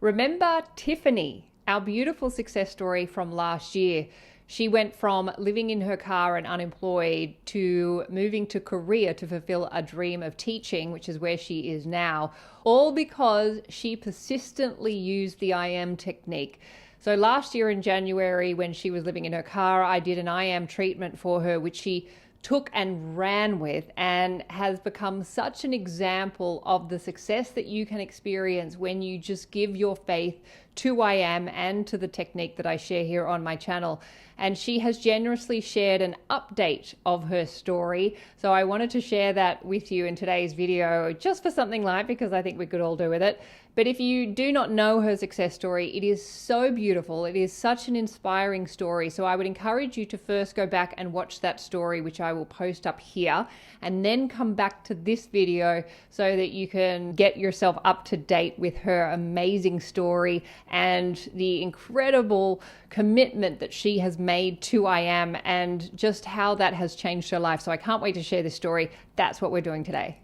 Remember Tiffany, our beautiful success story from last year. She went from living in her car and unemployed to moving to Korea to fulfill a dream of teaching, which is where she is now, all because she persistently used the I am technique. So last year in January, when she was living in her car, I did an I am treatment for her, which she took and ran with, and has become such an example of the success that you can experience when you just give your faith to I am and to the technique that I share here on my channel. And she has generously shared an update of her story. So I wanted to share that with you in today's video, just for something light, because I think we could all do with it. But if you do not know her success story, it is so beautiful. It is such an inspiring story. So I would encourage you to first go back and watch that story, which I will post up here, and then come back to this video so that you can get yourself up to date with her amazing story and the incredible commitment that she has made to I am, and just how that has changed her life. So I can't wait to share this story. That's what we're doing today.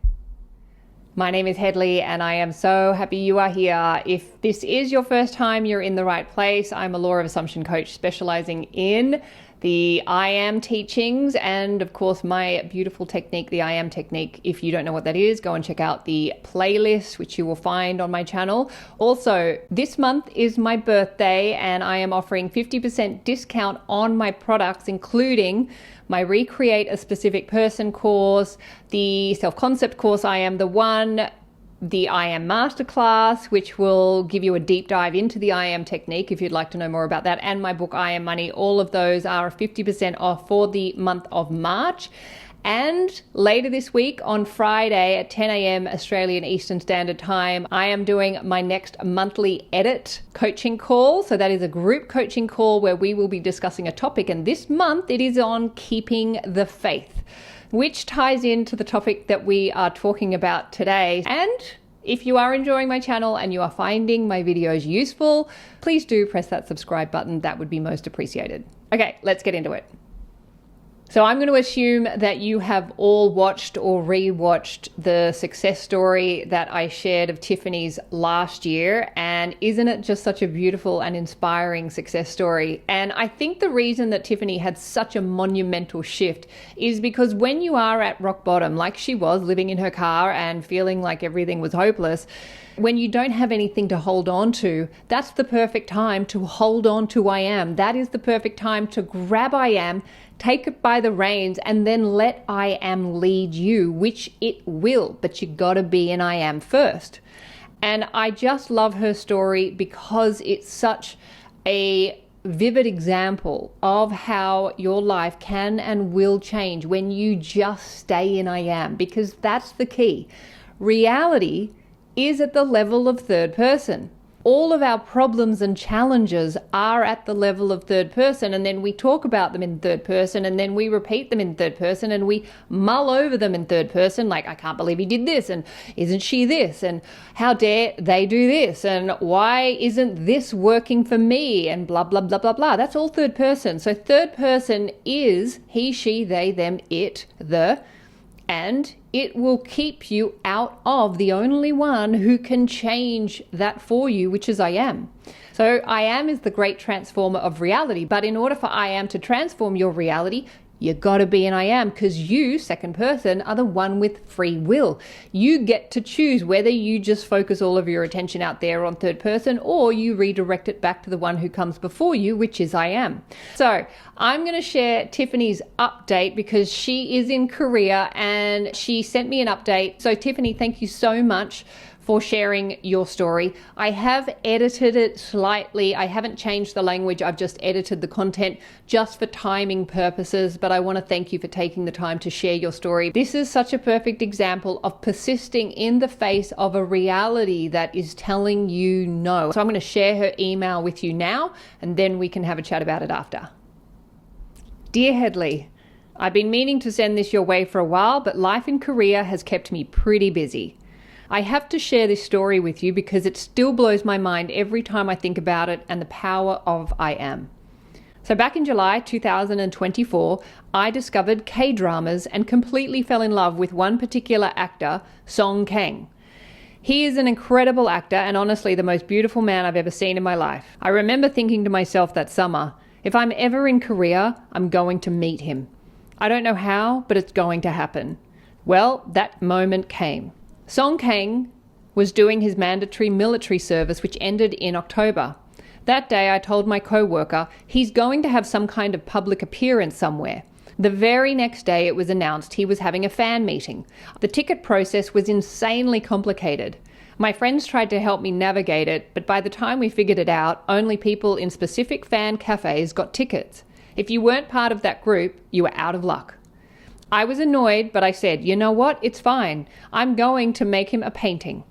My name is Hedley, and I am so happy you are here. If this is your first time, you're in the right place. I'm a law of assumption coach specializing in the I am teachings and, of course, my beautiful technique, the I am technique. If you don't know what that is, go and check out the playlist, which you will find on my channel. Also, this month is my birthday, and I am offering 50% discount on my products, including my Recreate a Specific Person course, the self-concept course, I Am the One, the I Am Masterclass, which will give you a deep dive into the I Am technique if you'd like to know more about that, and my book, I Am Money. All of those are 50% off for the month of March. And later this week on Friday at 10 a.m. Australian Eastern Standard Time, I am doing my next monthly edit coaching call. So that is a group coaching call where we will be discussing a topic. And this month it is on keeping the faith, which ties into the topic that we are talking about today. And if you are enjoying my channel and you are finding my videos useful, please do press that subscribe button. That would be most appreciated. Okay, let's get into it. So I'm going to assume that you have all watched or re-watched the success story that I shared of Tiffany's last year. And isn't it just such a beautiful and inspiring success story? And I think the reason that Tiffany had such a monumental shift is because when you are at rock bottom, like she was, living in her car and feeling like everything was hopeless, when you don't have anything to hold on to, that's the perfect time to hold on to I am. That is the perfect time to grab I am, take it by the reins, and then let I am lead you, which it will, but you gotta be in I am first. And I just love her story because it's such a vivid example of how your life can and will change when you just stay in I am, because that's the key. Reality is at the level of third person. All of our problems and challenges are at the level of third person, and then we talk about them in third person, and then we repeat them in third person, and we mull over them in third person, like, I can't believe he did this, and isn't she this, and how dare they do this, and why isn't this working for me, and blah, blah, blah, blah, blah. That's all third person. So third person is he, she, they, them, it, the, and it will keep you out of the only one who can change that for you, which is I am. So I am is the great transformer of reality. But in order for I am to transform your reality, you got to be an I am, because you, second person, are the one with free will. You get to choose whether you just focus all of your attention out there on third person, or you redirect it back to the one who comes before you, which is I am. So I'm going to share Tiffany's update because she is in Korea and she sent me an update. So Tiffany, thank you so much for sharing your story. I have edited it slightly. I haven't changed the language. I've just edited the content just for timing purposes, but I want to thank you for taking the time to share your story. This is such a perfect example of persisting in the face of a reality that is telling you no. So I'm going to share her email with you now, and then we can have a chat about it after. Dear Hedley, I've been meaning to send this your way for a while, but life in Korea has kept me pretty busy. I have to share this story with you because it still blows my mind every time I think about it and the power of I am. So back in July 2024, I discovered K-dramas and completely fell in love with one particular actor, Song Kang. He is an incredible actor and honestly the most beautiful man I've ever seen in my life. I remember thinking to myself that summer, if I'm ever in Korea, I'm going to meet him. I don't know how, but it's going to happen. Well, that moment came. Song Kang was doing his mandatory military service, which ended in October. That day, I told my co-worker he's going to have some kind of public appearance somewhere. The very next day, it was announced he was having a fan meeting. The ticket process was insanely complicated. My friends tried to help me navigate it, but by the time we figured it out, only people in specific fan cafes got tickets. If you weren't part of that group, you were out of luck. I was annoyed, but I said, you know what? It's fine. I'm going to make him a painting.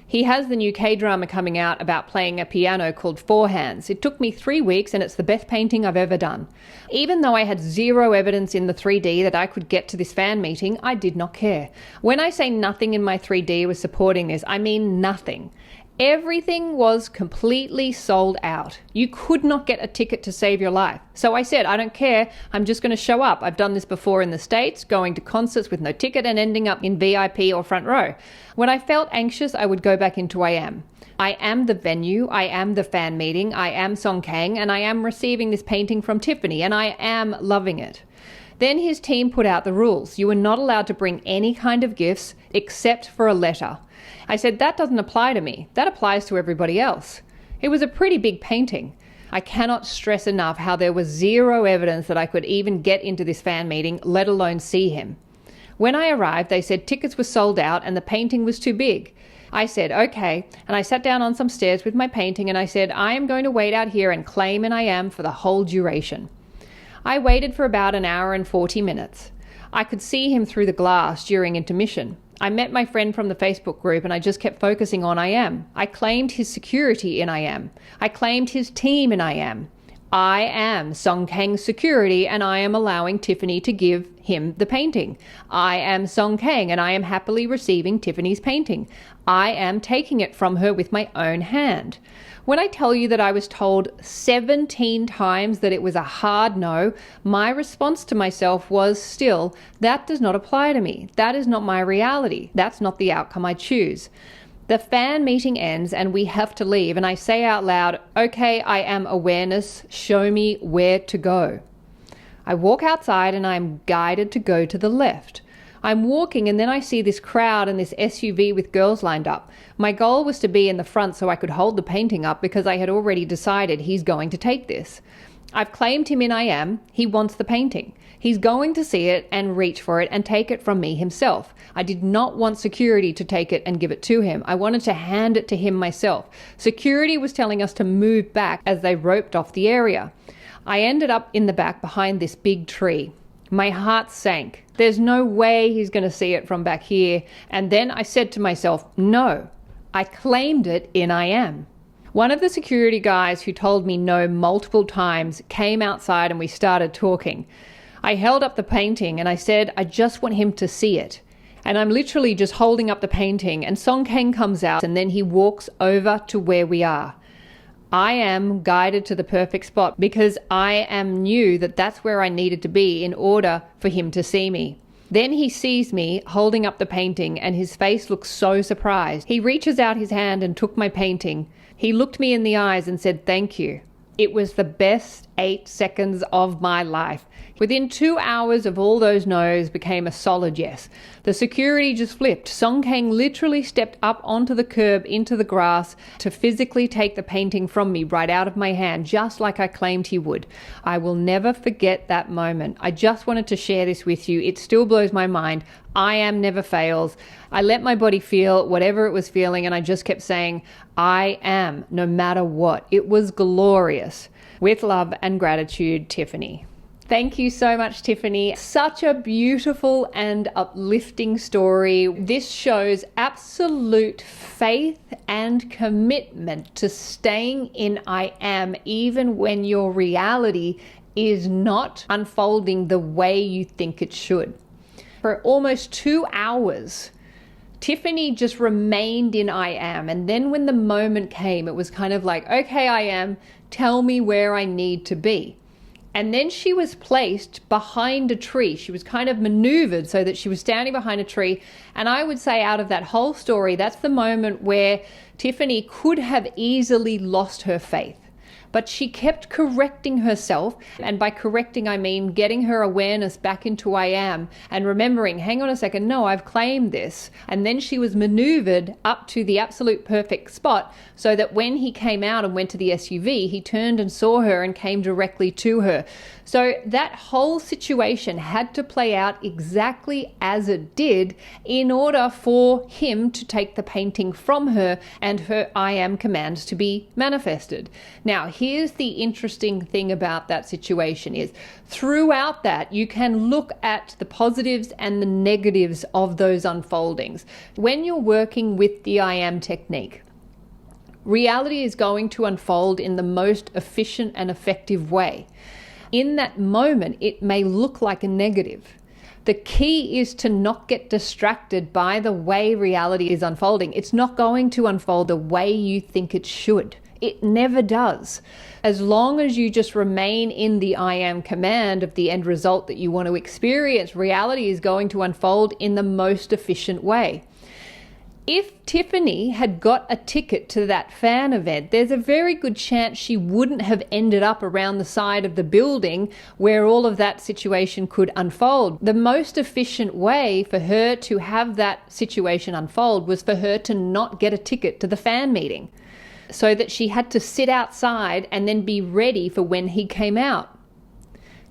He has the new K-drama coming out about playing a piano called Four Hands. It took me 3 weeks and it's the best painting I've ever done. Even though I had zero evidence in the 3D that I could get to this fan meeting, I did not care. When I say nothing in my 3D was supporting this, I mean nothing. Everything was completely sold out. You could not get a ticket to save your life. So I said, I don't care. I'm just going to show up. I've done this before in the States, going to concerts with no ticket and ending up in VIP or front row. When I felt anxious, I would go back into I am. I am the venue. I am the fan meeting. I am Song Kang, and I am receiving this painting from Tiffany, and I am loving it. Then his team put out the rules. You were not allowed to bring any kind of gifts except for a letter. I said, that doesn't apply to me. That applies to everybody else. It was a pretty big painting. I cannot stress enough how there was zero evidence that I could even get into this fan meeting, let alone see him. When I arrived, they said tickets were sold out and the painting was too big. I said, okay, and I sat down on some stairs with my painting and I said, I am going to wait out here and claim an I am for the whole duration. I waited for about an hour and 40 minutes. I could see him through the glass during intermission. I met my friend from the Facebook group and I just kept focusing on I am. I claimed his security in I am. I claimed his team in I am. I am Song Kang's security and I am allowing Tiffany to give him the painting. I am Song Kang and I am happily receiving Tiffany's painting. I am taking it from her with my own hand. When I tell you that I was told 17 times that it was a hard no, my response to myself was still, that does not apply to me. That is not my reality. That's not the outcome I choose. The fan meeting ends and we have to leave and I say out loud, okay, I am awareness, show me where to go. I walk outside and I'm guided to go to the left. I'm walking and then I see this crowd and this SUV with girls lined up. My goal was to be in the front so I could hold the painting up because I had already decided he's going to take this. I've claimed him in I am. He wants the painting. He's going to see it and reach for it and take it from me himself. I did not want security to take it and give it to him. I wanted to hand it to him myself. Security was telling us to move back as they roped off the area. I ended up in the back behind this big tree. My heart sank. There's no way he's going to see it from back here. And then I said to myself, no, I claimed it in I am. One of the security guys who told me no multiple times came outside and we started talking. I held up the painting and I said, I just want him to see it. And I'm literally just holding up the painting and Song Kang comes out and then he walks over to where we are. I am guided to the perfect spot because I am knew that that's where I needed to be in order for him to see me. Then he sees me holding up the painting and his face looks so surprised. He reaches out his hand and took my painting. He looked me in the eyes and said, thank you. It was the best 8 seconds of my life. Within 2 hours of all those no's became a solid yes. The security just flipped. Song Kang literally stepped up onto the curb into the grass to physically take the painting from me right out of my hand, just like I claimed he would. I will never forget that moment. I just wanted to share this with you. It still blows my mind. I am never fails. I let my body feel whatever it was feeling and I just kept saying, I am, no matter what. It was glorious. With love and gratitude, Tiffany. Thank you so much, Tiffany. Such a beautiful and uplifting story. This shows absolute faith and commitment to staying in I am, even when your reality is not unfolding the way you think it should. For almost 2 hours, Tiffany just remained in I am. And then when the moment came, it was kind of like, okay, I am, tell me where I need to be. And then she was placed behind a tree. She was kind of maneuvered so that she was standing behind a tree. And I would say out of that whole story, that's the moment where Tiffany could have easily lost her faith. But she kept correcting herself, and by correcting I mean getting her awareness back into I am and remembering, hang on a second, no, I've claimed this. And then she was maneuvered up to the absolute perfect spot so that when he came out and went to the SUV, he turned and saw her and came directly to her. So that whole situation had to play out exactly as it did in order for him to take the painting from her and her I am commands to be manifested. Now, here's the interesting thing about that situation is throughout that, you can look at the positives and the negatives of those unfoldings. When you're working with the I am technique, reality is going to unfold in the most efficient and effective way. In that moment, it may look like a negative. The key is to not get distracted by the way reality is unfolding. It's not going to unfold the way you think it should. It never does. As long as you just remain in the I am command of the end result that you want to experience, reality is going to unfold in the most efficient way. If Tiffany had got a ticket to that fan event, there's a very good chance she wouldn't have ended up around the side of the building where all of that situation could unfold. The most efficient way for her to have that situation unfold was for her to not get a ticket to the fan meeting, so that she had to sit outside and then be ready for when he came out.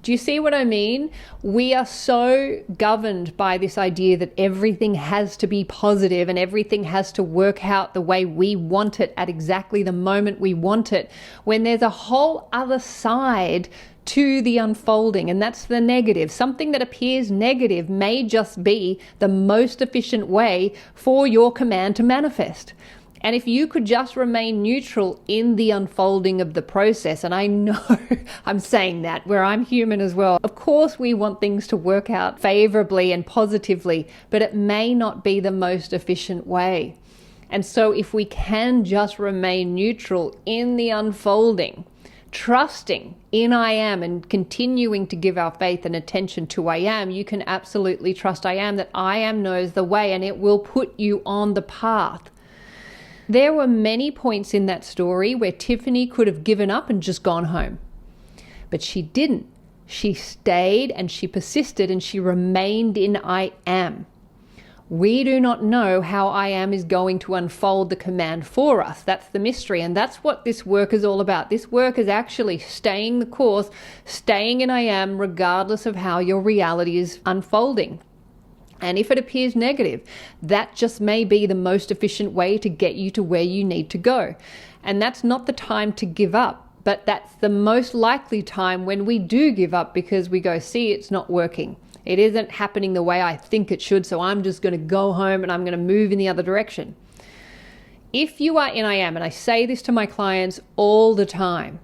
Do you see what I mean? We are so governed by this idea that everything has to be positive and everything has to work out the way we want it at exactly the moment we want it, when there's a whole other side to the unfolding, and that's the negative. Something that appears negative may just be the most efficient way for your command to manifest. And if you could just remain neutral in the unfolding of the process, and I know I'm saying that where I'm human as well. Of course, we want things to work out favorably and positively, but it may not be the most efficient way. And so if we can just remain neutral in the unfolding, trusting in I am and continuing to give our faith and attention to I am, you can absolutely trust I am, that I am knows the way and it will put you on the path. There were many points in that story where Tiffany could have given up and just gone home. But she didn't. She stayed and she persisted and she remained in I am. We do not know how I am is going to unfold the command for us. That's the mystery, and that's what this work is all about. This work is actually staying the course, staying in I am regardless of how your reality is unfolding. And if it appears negative, that just may be the most efficient way to get you to where you need to go. And that's not the time to give up, but that's the most likely time when we do give up because we go, see, it's not working. It isn't happening the way I think it should, so I'm just going to go home and I'm going to move in the other direction. If you are in I am, and I say this to my clients all the time,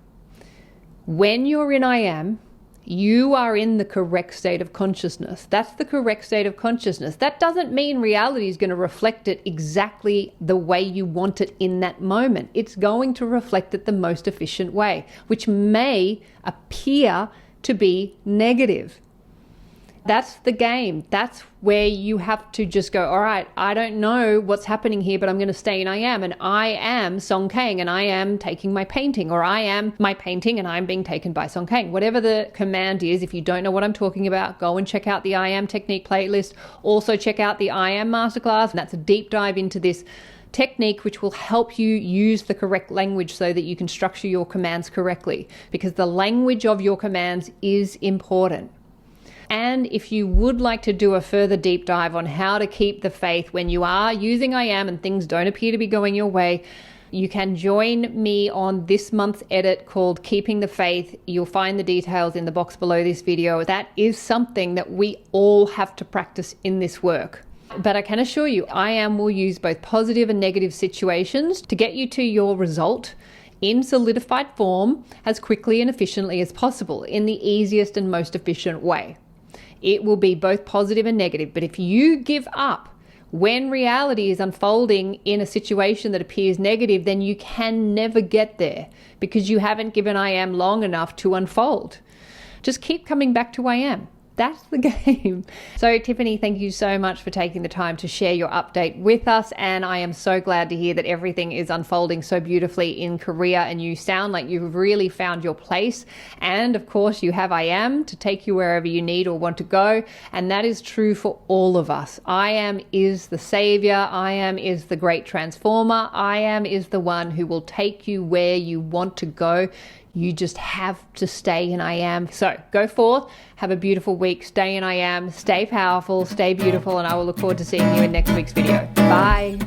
when you're in I am, you are in the correct state of consciousness. That's the correct state of consciousness. That doesn't mean reality is going to reflect it exactly the way you want it in that moment. It's going to reflect it the most efficient way, which may appear to be negative. That's the game. That's where you have to just go, all right, I don't know what's happening here, but I'm going to stay in I am. And I am Song Kang and I am taking my painting, or I am my painting and I'm being taken by Song Kang. Whatever the command is, if you don't know what I'm talking about, go and check out the I am technique playlist. Also check out the I am masterclass. And that's a deep dive into this technique which will help you use the correct language so that you can structure your commands correctly, because the language of your commands is important. And if you would like to do a further deep dive on how to keep the faith when you are using I am and things don't appear to be going your way, you can join me on this month's edit called Keeping the Faith. You'll find the details in the box below this video. That is something that we all have to practice in this work. But I can assure you, I am will use both positive and negative situations to get you to your result in solidified form as quickly and efficiently as possible in the easiest and most efficient way. It will be both positive and negative. But if you give up when reality is unfolding in a situation that appears negative, then you can never get there because you haven't given I am long enough to unfold. Just keep coming back to I am. That's the game. So Tiffany, thank you so much for taking the time to share your update with us. And I am so glad to hear that everything is unfolding so beautifully in Korea and you sound like you've really found your place. And of course you have I am to take you wherever you need or want to go. And that is true for all of us. I am is the savior. I am is the great transformer. I am is the one who will take you where you want to go. You just have to stay in I am. So go forth, have a beautiful week, stay in I am, stay powerful, stay beautiful, and I will look forward to seeing you in next week's video. Bye.